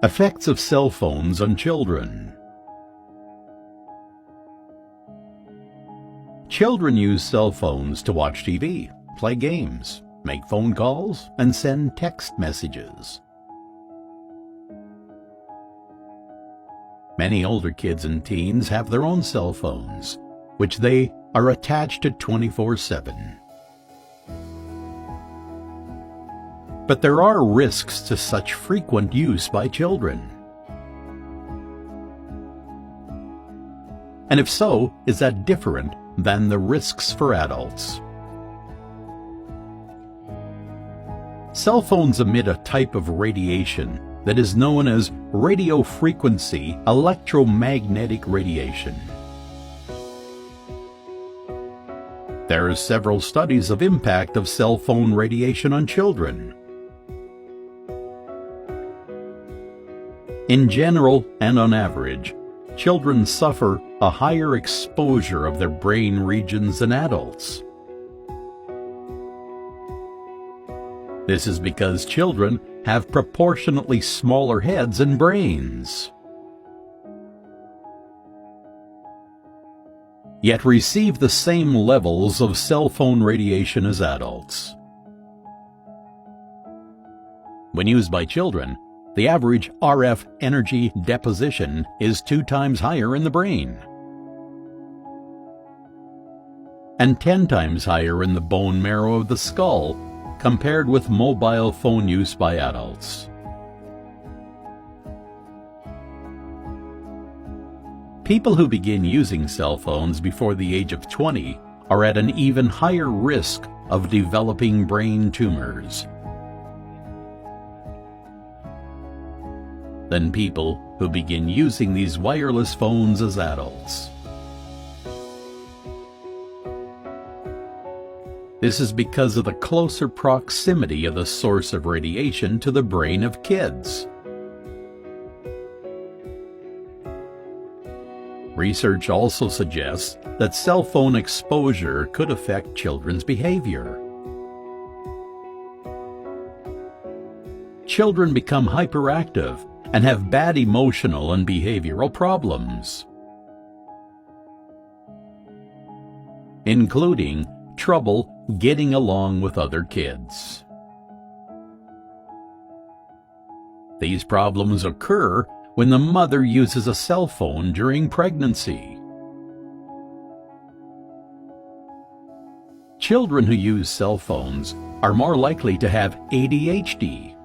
Effects of cell phones on children. Children use cell phones to watch TV, play games, make phone calls, and send text messages. Many older kids and teens have their own cell phones, which they are attached to 24/7. But there are risks to such frequent use by children. And if so, is that different than the risks for adults? Cell phones emit a type of radiation that is known as radio frequency electromagnetic radiation. There are several studies of impact of cell phone radiation on children. In general and on average, children suffer a higher exposure of their brain regions than adults. This is because children have proportionately smaller heads and brains, yet receive the same levels of cell phone radiation as adults. When used by children, the average RF energy deposition is 2 times higher in the brain and 10 times higher in the bone marrow of the skull compared with mobile phone use by adults. People who begin using cell phones before the age of 20 are at an even higher risk of developing brain tumors than people who begin using these wireless phones as adults. This is because of the closer proximity of the source of radiation to the brain of kids. Research also suggests that cell phone exposure could affect children's behavior. Children become hyperactive and have bad emotional and behavioral problems, including trouble getting along with other kids. These problems occur when the mother uses a cell phone during pregnancy. Children who use cell phones are more likely to have ADHD.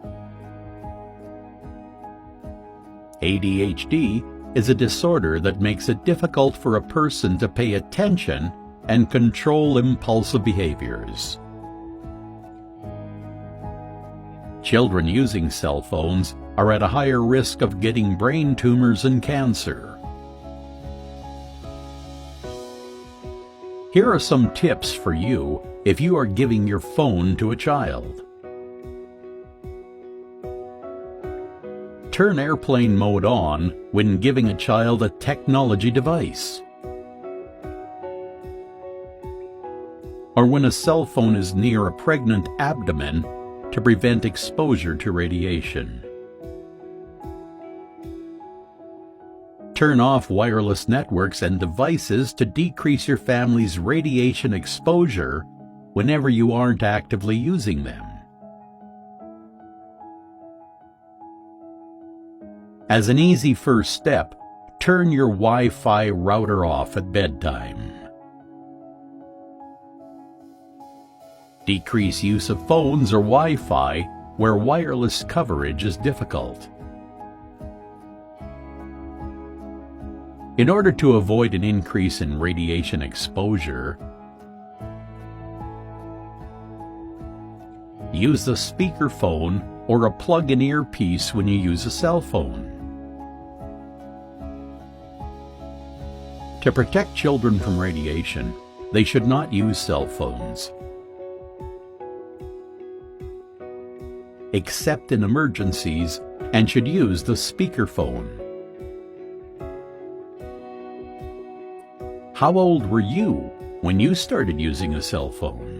ADHD is a disorder that makes it difficult for a person to pay attention and control impulsive behaviors. Children using cell phones are at a higher risk of getting brain tumors and cancer. Here are some tips for you if you are giving your phone to a child. Turn airplane mode on when giving a child a technology device, or when a cell phone is near a pregnant abdomen to prevent exposure to radiation. Turn off wireless networks and devices to decrease your family's radiation exposure whenever you aren't actively using them. As an easy first step, turn your Wi-Fi router off at bedtime. Decrease use of phones or Wi-Fi where wireless coverage is difficult. In order to avoid an increase in radiation exposure, use the speakerphone or a plug-in earpiece when you use a cell phone. To protect children from radiation, they should not use cell phones, except in emergencies, and should use the speakerphone. How old were you when you started using a cell phone?